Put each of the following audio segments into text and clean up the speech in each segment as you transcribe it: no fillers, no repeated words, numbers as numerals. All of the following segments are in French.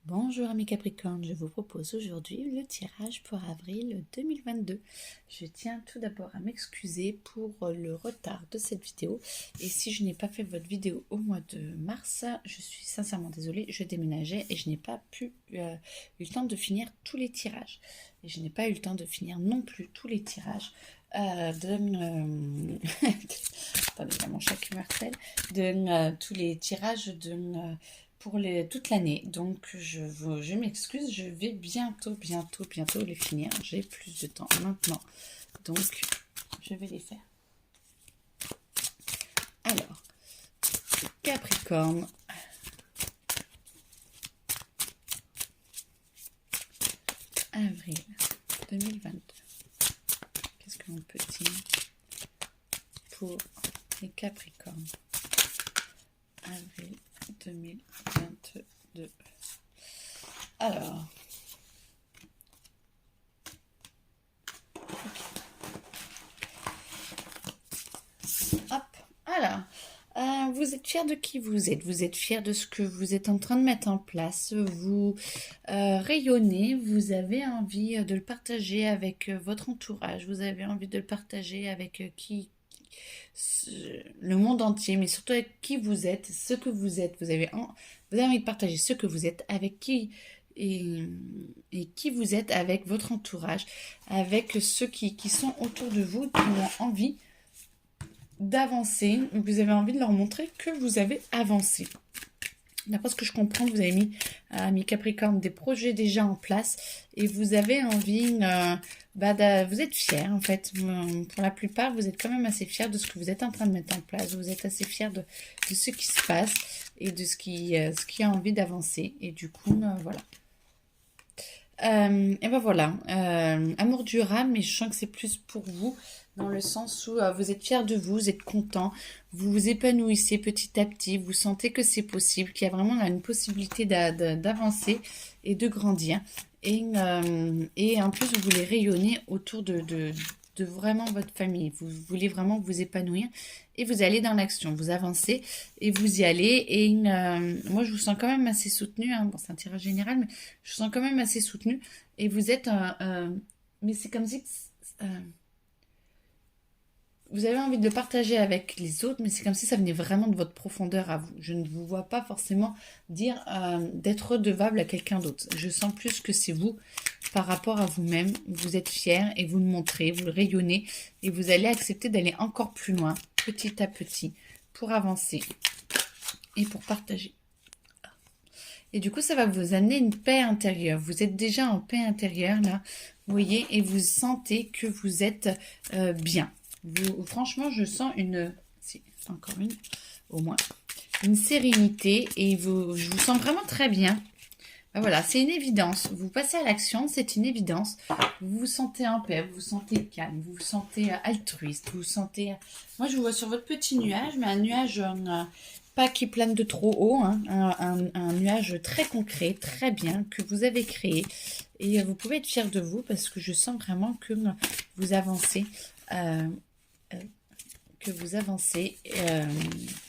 Bonjour amis Capricorne, je vous propose aujourd'hui le tirage pour avril 2022. Je tiens tout d'abord à m'excuser pour le retard de cette vidéo et si je n'ai pas fait votre vidéo au mois de mars, je suis sincèrement désolée, je déménageais et je n'ai pas eu le temps de finir tous les tirages. Et je n'ai pas eu le temps de finir non plus tous les tirages attendez, il y a mon chat qui me harcèle, tous les tirages pour toute l'année. Donc je m'excuse, je vais bientôt les finir. J'ai plus de temps maintenant. Donc je vais les faire. Alors, Capricorne. Avril 2022. Qu'est-ce que l'on peut dire pour les Capricornes? Avril 2022. Alors, hop, alors, vous êtes fiers de qui vous êtes fiers de ce que vous êtes en train de mettre en place, vous rayonnez, vous avez envie de le partager avec votre entourage, vous avez envie de le partager avec le monde entier, mais surtout avec qui vous êtes, ce que vous êtes. Vous avez envie de partager ce que vous êtes, avec qui et qui vous êtes, avec votre entourage, avec ceux qui sont autour de vous, qui ont envie d'avancer. Vous avez envie de leur montrer que vous avez avancé. D'après ce que je comprends, vous avez mis Capricorne des projets déjà en place et vous avez envie, vous êtes fiers en fait. Pour la plupart, vous êtes quand même assez fiers de ce que vous êtes en train de mettre en place. Vous êtes assez fiers de ce qui se passe et de ce qui a envie d'avancer. Et du coup, voilà. Et ben voilà, amour durable, mais je sens que c'est plus pour vous, dans le sens où vous êtes fiers de vous, vous êtes content, vous vous épanouissez petit à petit, vous sentez que c'est possible, qu'il y a vraiment une possibilité d'avancer et de grandir. Et en plus, vous voulez rayonner autour de vraiment votre famille. Vous voulez vraiment vous épanouir et vous allez dans l'action, vous avancez et vous y allez. Et moi, je vous sens quand même assez soutenu. Hein. Bon, c'est un tirage général, mais je vous sens quand même assez soutenu. Et vous êtes... mais c'est comme si... vous avez envie de le partager avec les autres, mais c'est comme si ça venait vraiment de votre profondeur à vous. Je ne vous vois pas forcément dire d'être redevable à quelqu'un d'autre. Je sens plus que c'est vous par rapport à vous-même. Vous êtes fier et vous le montrez, vous le rayonnez et vous allez accepter d'aller encore plus loin, petit à petit, pour avancer et pour partager. Et du coup, ça va vous amener une paix intérieure. Vous êtes déjà en paix intérieure, là, vous voyez, et vous sentez que vous êtes bien. Franchement, je sens encore une, au moins, une sérénité et je vous sens vraiment très bien. Ben voilà, c'est une évidence. Vous passez à l'action, c'est une évidence. Vous vous sentez en paix, vous vous sentez calme, vous vous sentez altruiste, vous vous sentez... Moi, je vous vois sur votre petit nuage, mais un nuage pas qui plane de trop haut, hein, un nuage très concret, très bien, que vous avez créé. Et vous pouvez être fier de vous parce que je sens vraiment que vous avancez.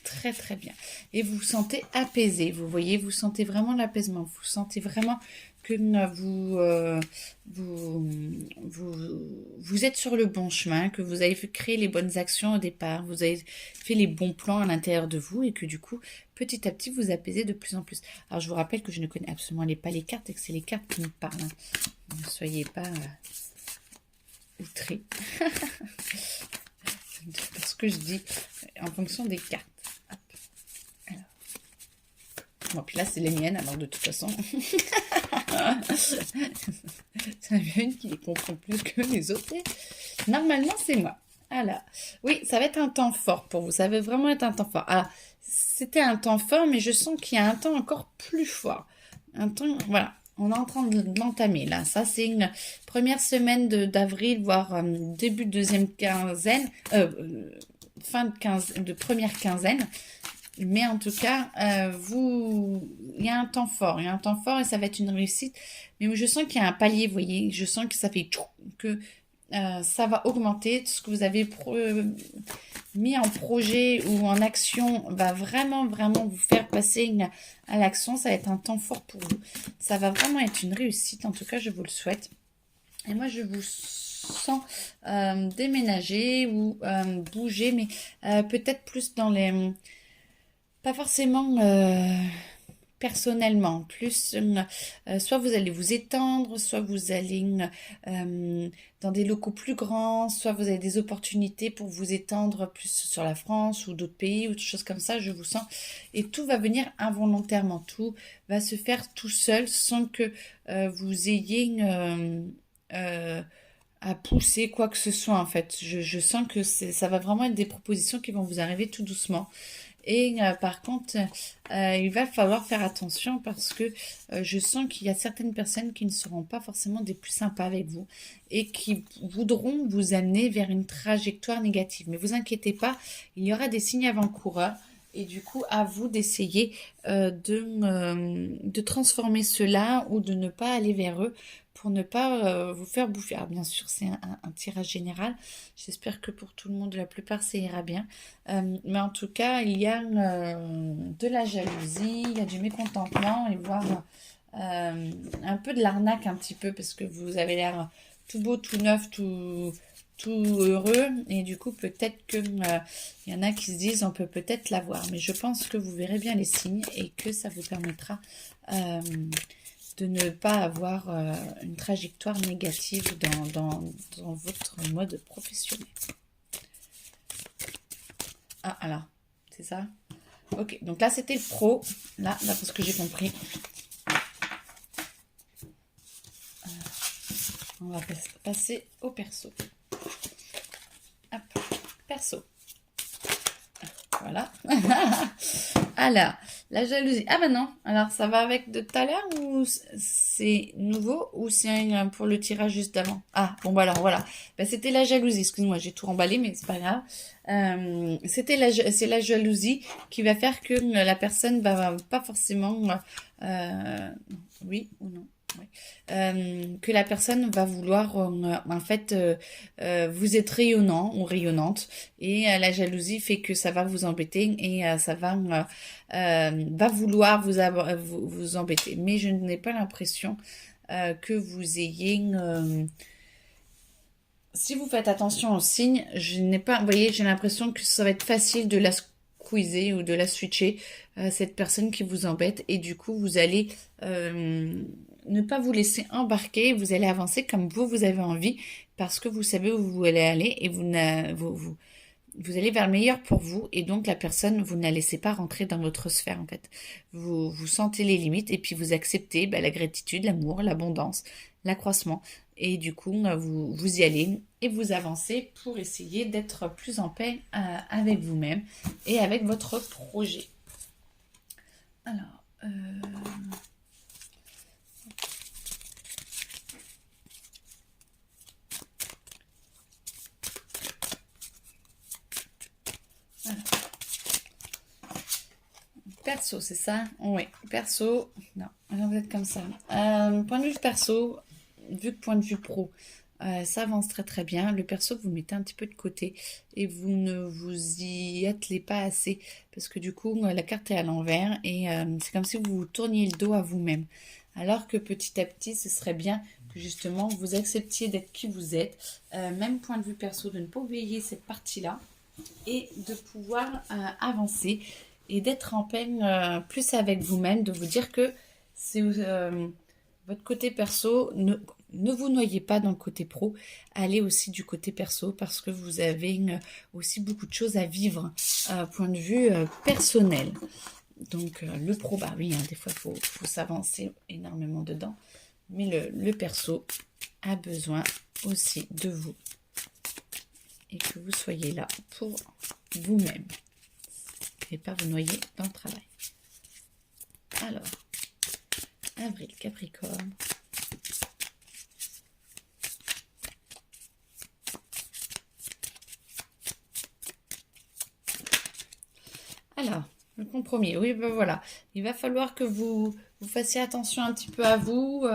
Très très bien et vous vous sentez apaisé, vous voyez, vous sentez vraiment l'apaisement, vous sentez vraiment que vous êtes sur le bon chemin, que vous avez créé les bonnes actions au départ, vous avez fait les bons plans à l'intérieur de vous et que du coup petit à petit vous apaisez de plus en plus. Alors je vous rappelle que je ne connais absolument pas les cartes et que c'est les cartes qui me parlent, hein. Ne soyez pas outrés parce que je dis en fonction des cartes. Hop. Alors. Bon, puis là, c'est les miennes, alors de toute façon. C'est une qui les comprend plus que les autres. Normalement, c'est moi. Alors, oui, ça va être un temps fort pour vous. Ça va vraiment être un temps fort. Alors, c'était un temps fort, mais je sens qu'il y a un temps encore plus fort. Un temps, voilà. On est en train de l'entamer là. Ça, c'est une première semaine d'avril, voire début de deuxième quinzaine, fin de première quinzaine. Mais en tout cas, il y a un temps fort. Il y a un temps fort et ça va être une réussite. Mais je sens qu'il y a un palier, vous voyez. Je sens que ça fait que ça va augmenter. Ce que vous avez mis en projet ou en action va vraiment, vraiment vous faire passer à l'action. Ça va être un temps fort pour vous. Ça va vraiment être une réussite. En tout cas, je vous le souhaite. Et moi, je vous sens déménager ou bouger, mais peut-être plus dans les... Pas forcément personnellement, plus soit vous allez vous étendre, soit vous allez dans des locaux plus grands, soit vous avez des opportunités pour vous étendre plus sur la France ou d'autres pays ou des choses comme ça, je vous sens. Et tout va venir involontairement, tout va se faire tout seul sans que vous ayez à pousser quoi que ce soit en fait. Je sens que ça va vraiment être des propositions qui vont vous arriver tout doucement. Et par contre, il va falloir faire attention parce que je sens qu'il y a certaines personnes qui ne seront pas forcément des plus sympas avec vous et qui voudront vous amener vers une trajectoire négative. Mais vous inquiétez pas, il y aura des signes avant-coureurs. Et du coup, à vous d'essayer de transformer cela ou de ne pas aller vers eux pour ne pas vous faire bouffer. Alors bien sûr, c'est un tirage général. J'espère que pour tout le monde, la plupart, ça ira bien. Mais en tout cas, il y a de la jalousie, il y a du mécontentement et voire un peu de l'arnaque un petit peu parce que vous avez l'air tout beau, tout neuf, tout heureux et du coup peut-être que y en a qui se disent on peut peut-être l'avoir, mais je pense que vous verrez bien les signes et que ça vous permettra de ne pas avoir une trajectoire négative dans votre mode professionnel. Ah alors, c'est ça? Ok, donc là c'était le pro, là d'après ce que j'ai compris. On va passer au perso. Hop, perso. Voilà. Alors, la jalousie. Ah ben non. Alors, ça va avec de tout à l'heure ou c'est nouveau ou c'est pour le tirage juste avant? Ah, bon, bah alors, voilà. Ben, c'était la jalousie. Excuse-moi, j'ai tout remballé, mais c'est pas grave. C'est la jalousie qui va faire que la personne va pas forcément... oui ou non? Oui. Que la personne va vouloir en fait vous êtes rayonnant ou rayonnante et la jalousie fait que ça va vous embêter et ça va vouloir vous embêter, mais je n'ai pas l'impression que vous ayez si vous faites attention aux signes, je n'ai pas, vous voyez, j'ai l'impression que ça va être facile de la squeezer ou de la switcher, cette personne qui vous embête, et du coup, vous allez ne pas vous laisser embarquer, vous allez avancer comme vous avez envie, parce que vous savez où vous allez aller, et vous allez vers le meilleur pour vous, et donc la personne, vous ne la laissez pas rentrer dans votre sphère, en fait. Vous sentez les limites, et puis vous acceptez la gratitude, l'amour, l'abondance, l'accroissement. Et du coup, vous y allez et vous avancez pour essayer d'être plus en paix avec vous-même et avec votre projet. Alors, perso, c'est ça? Oui, perso. Non, vous êtes comme ça. Point de vue perso, vu que point de vue pro, ça avance très très bien. Le perso, vous mettez un petit peu de côté et vous ne vous y attelez pas assez parce que du coup, la carte est à l'envers et c'est comme si vous vous tourniez le dos à vous-même. Alors que petit à petit, ce serait bien que justement vous acceptiez d'être qui vous êtes. Même point de vue perso, de ne pas oublier cette partie-là et de pouvoir avancer et d'être en peine plus avec vous-même, de vous dire que c'est votre côté perso, ne vous noyez pas dans le côté pro, allez aussi du côté perso parce que vous avez aussi beaucoup de choses à vivre point de vue personnel. Donc le pro, bah oui, hein, des fois il faut s'avancer énormément dedans, mais le perso a besoin aussi de vous et que vous soyez là pour vous-même et pas vous noyer dans le travail. Alors, Avril, Capricorne. Alors, le compromis, oui, ben voilà. Il va falloir que vous fassiez attention un petit peu à vous.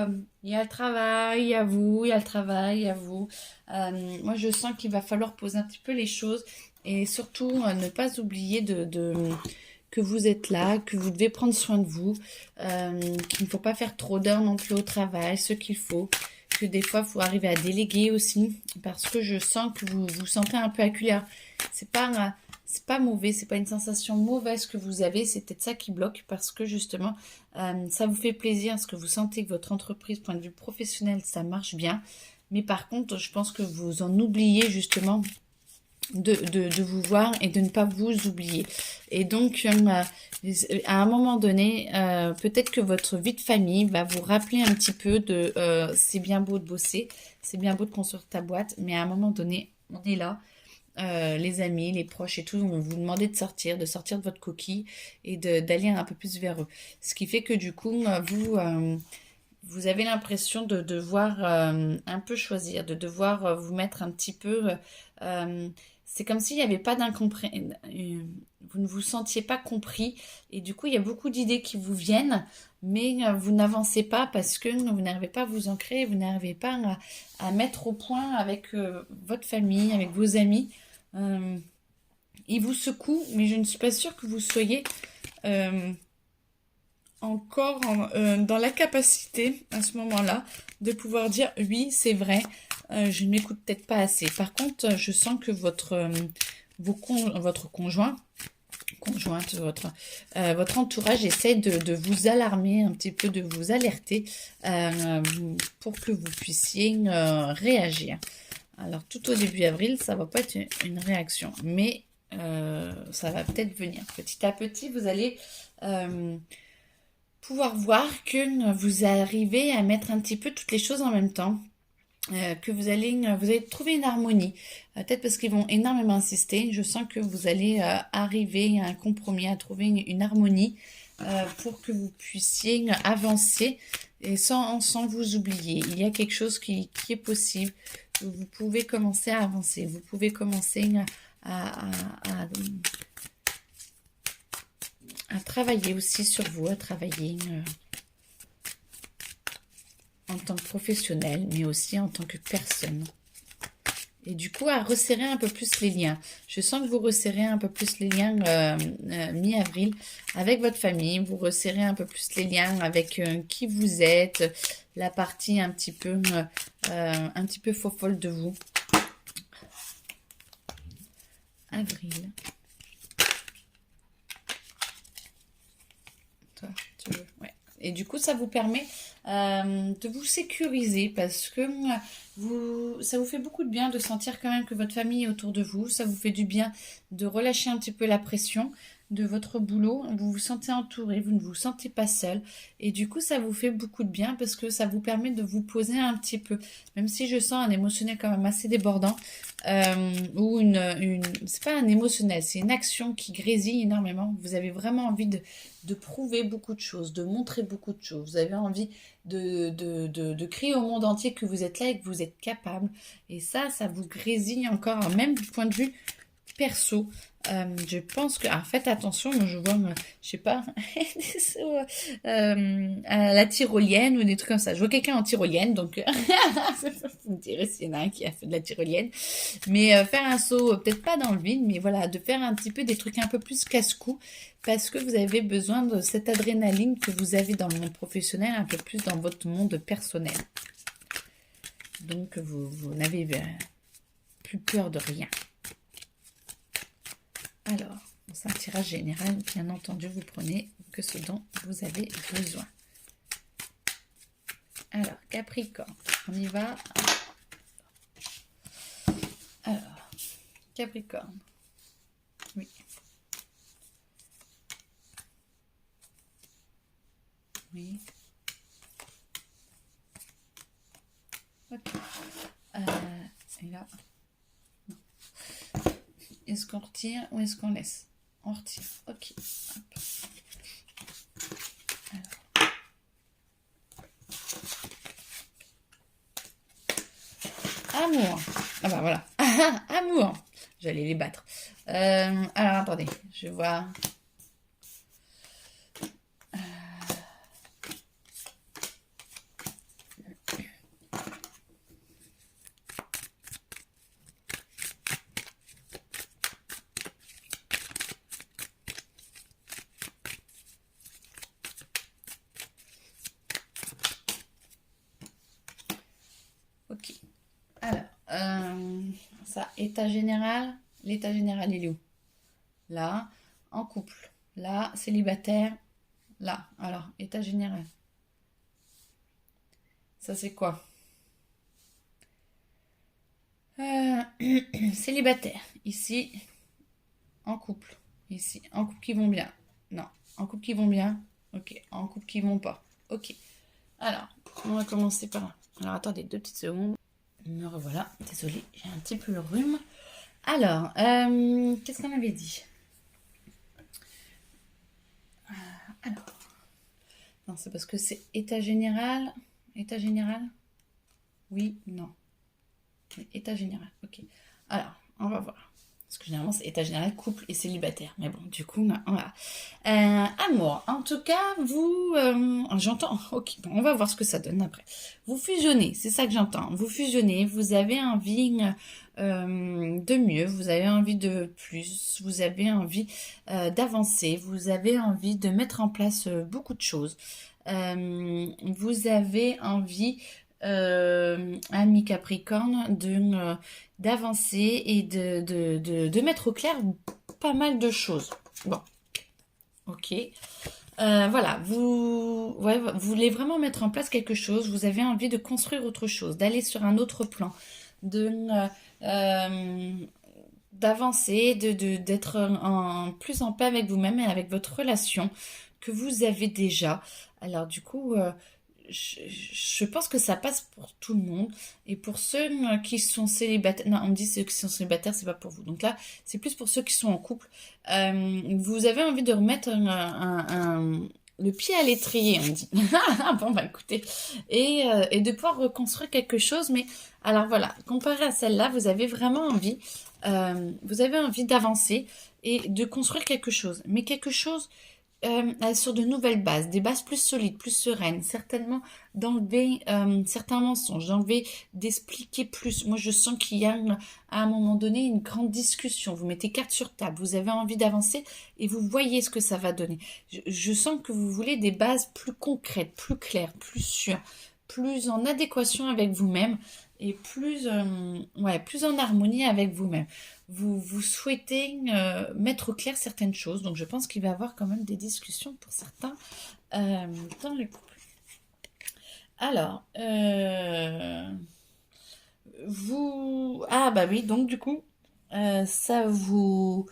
Il y a le travail, à vous, il y a le travail, à vous. Moi, je sens qu'il va falloir poser un petit peu les choses Et surtout, ne pas oublier que vous êtes là, que vous devez prendre soin de vous, qu'il ne faut pas faire trop d'heures non plus au travail, ce qu'il faut, que des fois, il faut arriver à déléguer aussi, parce que je sens que vous vous sentez un peu acculé. C'est pas mauvais, c'est pas une sensation mauvaise que vous avez, c'est peut-être ça qui bloque, parce que justement, ça vous fait plaisir, parce que vous sentez que votre entreprise, point de vue professionnel, ça marche bien. Mais par contre, je pense que vous en oubliez justement de vous voir et de ne pas vous oublier. Et donc, à un moment donné, peut-être que votre vie de famille va vous rappeler un petit peu de c'est bien beau de bosser, c'est bien beau de construire ta boîte, mais à un moment donné, on est là. Les amis, les proches et tout vont vous demander de sortir de votre coquille et d'aller un peu plus vers eux. Ce qui fait que du coup, vous avez l'impression de devoir un peu choisir, de devoir vous mettre un petit peu... c'est comme s'il n'y avait pas d'incompréhension, vous ne vous sentiez pas compris, et du coup il y a beaucoup d'idées qui vous viennent, mais vous n'avancez pas parce que vous n'arrivez pas à vous ancrer, vous n'arrivez pas à mettre au point avec votre famille, avec vos amis. Ils vous secouent, mais je ne suis pas sûre que vous soyez encore dans la capacité à ce moment-là de pouvoir dire oui, c'est vrai, je ne m'écoute peut-être pas assez. Par contre, je sens que votre conjoint, conjointe, votre entourage essaie de vous alarmer un petit peu, de vous alerter pour que vous puissiez réagir. Alors, tout au début avril, ça va pas être une réaction, mais ça va peut-être venir. Petit à petit, vous allez pouvoir voir que vous arrivez à mettre un petit peu toutes les choses en même temps, que vous allez trouver une harmonie. Peut-être parce qu'ils vont énormément insister. Je sens que vous allez arriver à un compromis, à trouver une harmonie pour que vous puissiez avancer et sans vous oublier. Il y a quelque chose qui est possible. Vous pouvez commencer à avancer. Vous pouvez commencer à travailler aussi sur vous, à travailler en tant que professionnel, mais aussi en tant que personne. Et du coup, à resserrer un peu plus les liens. Je sens que vous resserrez un peu plus les liens mi-avril avec votre famille. Vous resserrez un peu plus les liens avec qui vous êtes, la partie un petit peu faux-folle de vous. Avril. Toi, tu veux, ouais. Et du coup, ça vous permet de vous sécuriser parce que ça vous fait beaucoup de bien de sentir quand même que votre famille est autour de vous. Ça vous fait du bien de relâcher un petit peu la pression de votre boulot. Vous vous sentez entouré, vous ne vous sentez pas seul. Et du coup, ça vous fait beaucoup de bien parce que ça vous permet de vous poser un petit peu. Même si je sens un émotionnel quand même assez débordant. Ou c'est pas un émotionnel, c'est une action qui grésille énormément. Vous avez vraiment envie de prouver beaucoup de choses, de montrer beaucoup de choses. Vous avez envie de crier au monde entier que vous êtes là et que vous êtes capable. Et ça vous grésille encore, même du point de vue perso. Je pense que... Alors faites attention, moi je vois, je sais pas, à la tyrolienne ou des trucs comme ça. Je vois quelqu'un en tyrolienne, donc vous me direz s'il y en a un qui a fait de la tyrolienne. Mais faire un saut, peut-être pas dans le vide, mais voilà, de faire un petit peu des trucs un peu plus casse-cou, parce que vous avez besoin de cette adrénaline que vous avez dans le monde professionnel, un peu plus dans votre monde personnel. Donc vous n'avez plus peur de rien. Alors, c'est un tirage général, bien entendu, vous prenez que ce dont vous avez besoin. Alors, Capricorne, on y va. Alors, Capricorne, oui. Oui. Ok. Et là... Est-ce qu'on retire ou est-ce qu'on laisse? On retire. Ok. Hop. Alors. Amour. Ah bah voilà. Amour. J'allais les battre. Alors attendez. Je vois. ça. État général. L'état général, il est où? Là. En couple. Là. Célibataire. Là. Alors, état général. Ça, c'est quoi? Célibataire. Ici. En couple. Ici. En couple qui vont bien. Non. En couple qui vont bien. Ok. En couple qui vont pas. Ok. Alors, on va commencer par là. Alors, attendez 2 petites secondes. Me revoilà. Désolée, j'ai un petit peu le rhume. Alors, qu'est-ce qu'on avait dit? Alors, non, c'est parce que c'est état général. État général? Oui, non. État général, ok. Alors, on va voir. Parce que généralement, c'est état général, couple et célibataire. Mais bon, du coup, voilà. Amour. En tout cas, vous... j'entends... Ok, bon, on va voir ce que ça donne après. Vous fusionnez, c'est ça que j'entends. Vous fusionnez, vous avez envie de mieux, vous avez envie de plus, vous avez envie d'avancer, vous avez envie de mettre en place beaucoup de choses. Vous avez envie... ami Capricorne, d'avancer et de mettre au clair pas mal de choses. Bon, ok. Voilà, vous voulez vraiment mettre en place quelque chose, vous avez envie de construire autre chose, d'aller sur un autre plan, d'avancer, d'être plus en paix avec vous-même et avec votre relation que vous avez déjà. Alors du coup, je pense que ça passe pour tout le monde. Et pour ceux qui sont célibataires, non, on me dit ceux qui sont célibataires, c'est pas pour vous. Donc là, c'est plus pour ceux qui sont en couple. Vous avez envie de remettre le pied à l'étrier, on dit. Bon, bah écoutez. Et de pouvoir reconstruire quelque chose. Mais alors voilà, comparé à celle-là, vous avez vraiment envie, d'avancer et de construire quelque chose. Mais quelque chose sur de nouvelles bases, des bases plus solides, plus sereines, certainement d'enlever certains mensonges, d'expliquer plus. Moi, je sens qu'il y a à un moment donné une grande discussion. Vous mettez carte sur table, vous avez envie d'avancer et vous voyez ce que ça va donner. Je sens que vous voulez des bases plus concrètes, plus claires, plus sûres, plus en adéquation avec vous-même et plus en harmonie avec vous-même. Vous souhaitez mettre au clair certaines choses, donc je pense qu'il va y avoir quand même des discussions pour certains dans le couple. Alors, ah bah oui, donc du coup, ça vous...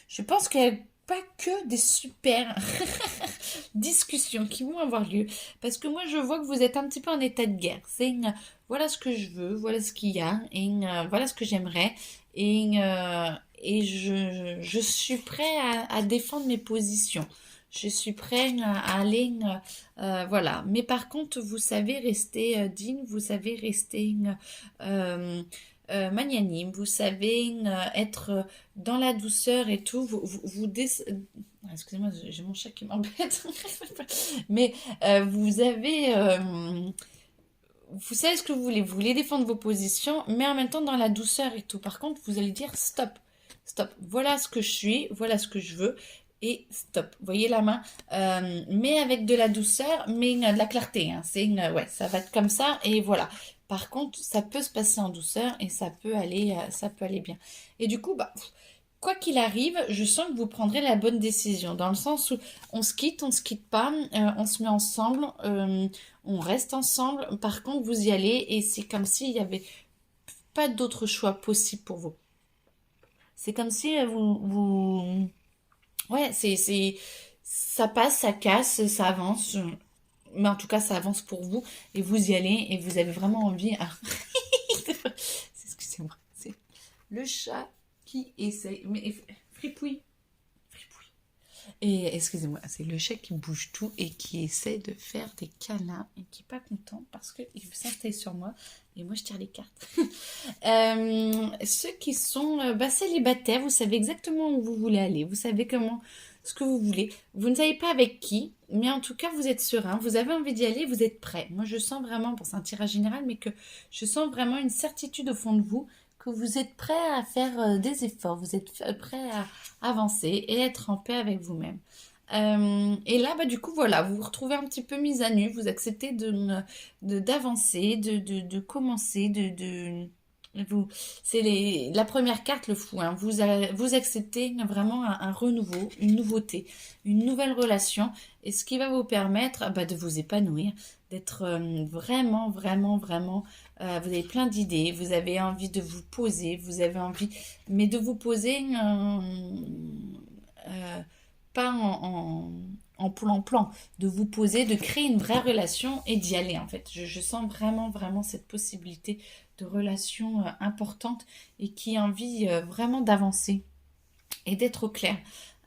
Je pense qu'il n'y a pas que des super discussions qui vont avoir lieu. Parce que moi, je vois que vous êtes un petit peu en état de guerre. C'est voilà ce que je veux, voilà ce qu'il y a, et voilà ce que j'aimerais. Et je suis prêt à défendre mes positions. Je suis prêt à aller, voilà. Mais par contre, vous savez rester digne, vous savez rester magnanime, vous savez être dans la douceur et tout. Excusez-moi, j'ai mon chat qui m'embête. Mais vous avez... vous savez ce que vous voulez défendre vos positions, mais en même temps dans la douceur et tout. Par contre, vous allez dire stop, stop, voilà ce que je suis, voilà ce que je veux, et stop. Vous voyez la main, mais avec de la douceur, mais de la clarté. Hein. Ouais, ça va être comme ça, et voilà. Par contre, ça peut se passer en douceur et ça peut aller bien. Et du coup, bah, quoi qu'il arrive, je sens que vous prendrez la bonne décision, dans le sens où on se quitte pas, on se met ensemble, on reste ensemble. Par contre, vous y allez et c'est comme s'il n'y avait pas d'autre choix possible pour vous. C'est comme si ouais, ça passe, ça casse, ça avance. Mais en tout cas, ça avance pour vous et vous y allez et vous avez vraiment envie. Ah. Excusez-moi, c'est le chat qui essaye. Mais fripouille. Et excusez-moi, c'est le chat qui bouge tout et qui essaie de faire des câlins et qui n'est pas content parce qu'il s'installe sur moi et moi je tire les cartes. Ceux qui sont célibataires, vous savez exactement où vous voulez aller, vous savez ce que vous voulez. Vous ne savez pas avec qui, mais en tout cas vous êtes serein, vous avez envie d'y aller, vous êtes prêt. Moi je sens vraiment, c'est un tirage général, mais que je sens vraiment une certitude au fond de vous que vous êtes prêt à faire des efforts, vous êtes prêt à avancer et être en paix avec vous-même. Et là, bah, du coup, voilà, vous vous retrouvez un petit peu mise à nu, vous acceptez d'avancer, de commencer, C'est la première carte, le fou. Hein. Vous acceptez vraiment un renouveau, une nouveauté, une nouvelle relation, et ce qui va vous permettre de vous épanouir, d'être vraiment, vraiment, vraiment. Vous avez plein d'idées, vous avez envie de vous poser, vous avez envie, mais de vous poser pas en plan, de vous poser, de créer une vraie relation et d'y aller en fait. Je sens vraiment, vraiment cette possibilité de relation importante et qui a envie vraiment d'avancer et d'être au clair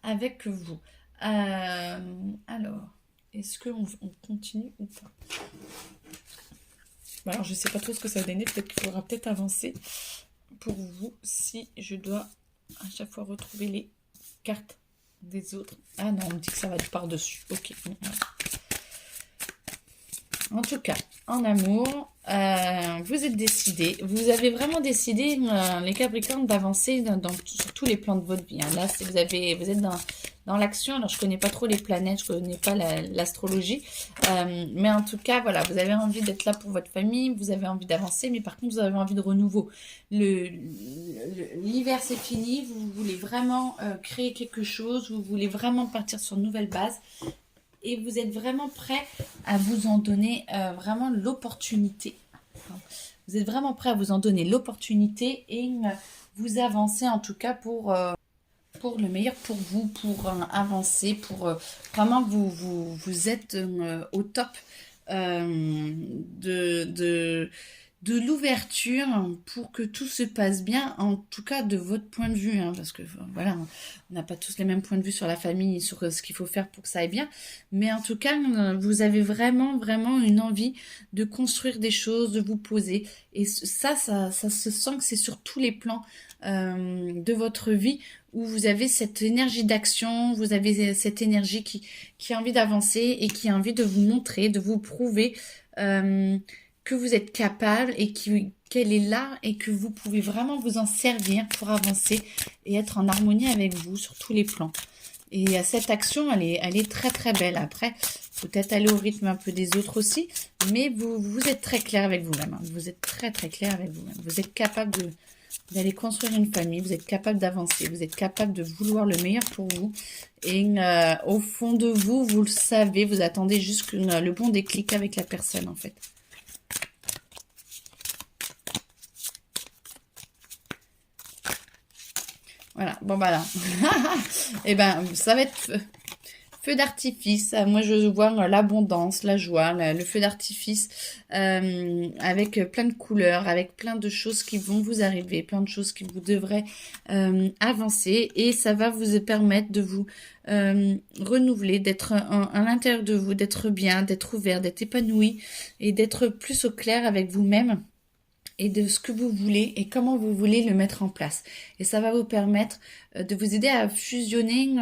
avec vous. Alors, est-ce qu'on continue ou pas? Alors, je ne sais pas trop ce que ça va donner. Peut-être qu'il faudra peut-être avancer pour vous si je dois à chaque fois retrouver les cartes des autres. Ah non, on me dit que ça va être par-dessus. Ok. Bon, voilà. En tout cas, en amour, vous êtes décidés. Vous avez vraiment décidé, les Capricornes, d'avancer sur tous les plans de votre vie. Hein. Là, vous êtes dans l'action. Alors, je ne connais pas trop les planètes, je ne connais pas l'astrologie. Mais en tout cas, voilà, vous avez envie d'être là pour votre famille, vous avez envie d'avancer, mais par contre, vous avez envie de renouveau. L'hiver, c'est fini. Vous voulez vraiment créer quelque chose. Vous voulez vraiment partir sur une nouvelle base. Et vous êtes vraiment prêt à vous en donner vraiment l'opportunité. Vous êtes vraiment prêt à vous en donner l'opportunité et vous avancez en tout cas pour le meilleur pour vous, pour avancer, pour vraiment vous êtes au top de l'ouverture pour que tout se passe bien, en tout cas de votre point de vue, hein, parce que voilà, on n'a pas tous les mêmes points de vue sur la famille, sur ce qu'il faut faire pour que ça aille bien, mais en tout cas, vous avez vraiment, vraiment une envie de construire des choses, de vous poser, et ça se sent que c'est sur tous les plans de votre vie, où vous avez cette énergie d'action, vous avez cette énergie qui a envie d'avancer, et qui a envie de vous montrer, de vous prouver que vous êtes capable et qu'elle est là et que vous pouvez vraiment vous en servir pour avancer et être en harmonie avec vous sur tous les plans. Et cette action, elle est très très belle. Après, peut-être aller au rythme un peu des autres aussi, mais vous êtes très clair avec vous-même. Hein. Vous êtes très très clair avec vous-même. Vous êtes capable d'aller construire une famille, vous êtes capable d'avancer, vous êtes capable de vouloir le meilleur pour vous. Et au fond de vous, vous le savez, vous attendez juste le bon déclic avec la personne en fait. Voilà, bon bah là, et ben ça va être feu d'artifice. Moi je vois l'abondance, la joie, le feu d'artifice avec plein de couleurs, avec plein de choses qui vont vous arriver, plein de choses qui vous devraient avancer et ça va vous permettre de vous renouveler, d'être à l'intérieur de vous, d'être bien, d'être ouvert, d'être épanoui et d'être plus au clair avec vous-même. Et de ce que vous voulez et comment vous voulez le mettre en place. Et ça va vous permettre de vous aider à fusionner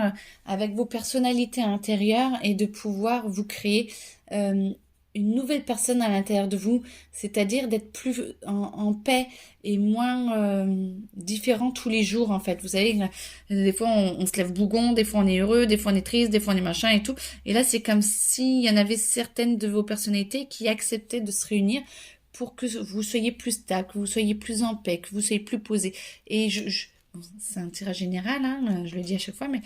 avec vos personnalités intérieures et de pouvoir vous créer une nouvelle personne à l'intérieur de vous, c'est-à-dire d'être plus en paix et moins différent tous les jours en fait. Vous savez, des fois on se lève bougon, des fois on est heureux, des fois on est triste, des fois on est machin et tout. Et là c'est comme s'il y en avait certaines de vos personnalités qui acceptaient de se réunir pour que vous soyez plus stable, que vous soyez plus en paix, que vous soyez plus posé. Et c'est un tirage général, hein, je le dis à chaque fois, mais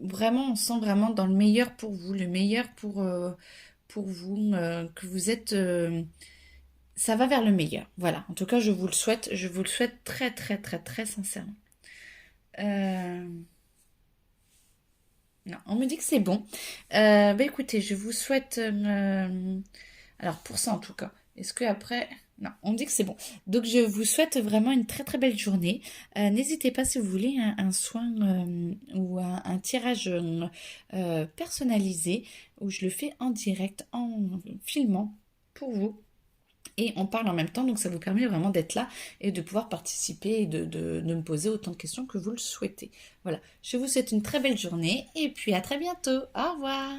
vraiment, on sent vraiment dans le meilleur pour vous, le meilleur pour vous, que vous êtes... ça va vers le meilleur. Voilà, en tout cas, je vous le souhaite très, très, très, très sincèrement. Non, on me dit que c'est bon. Écoutez, je vous souhaite... alors, pour ça, en tout cas, est-ce que après... Non, on me dit que c'est bon. Donc, je vous souhaite vraiment une très, très belle journée. N'hésitez pas, si vous voulez, un soin ou un tirage personnalisé, où je le fais en direct, en filmant pour vous. Et on parle en même temps, donc ça vous permet vraiment d'être là et de pouvoir participer et de me poser autant de questions que vous le souhaitez. Voilà, je vous souhaite une très belle journée et puis à très bientôt. Au revoir.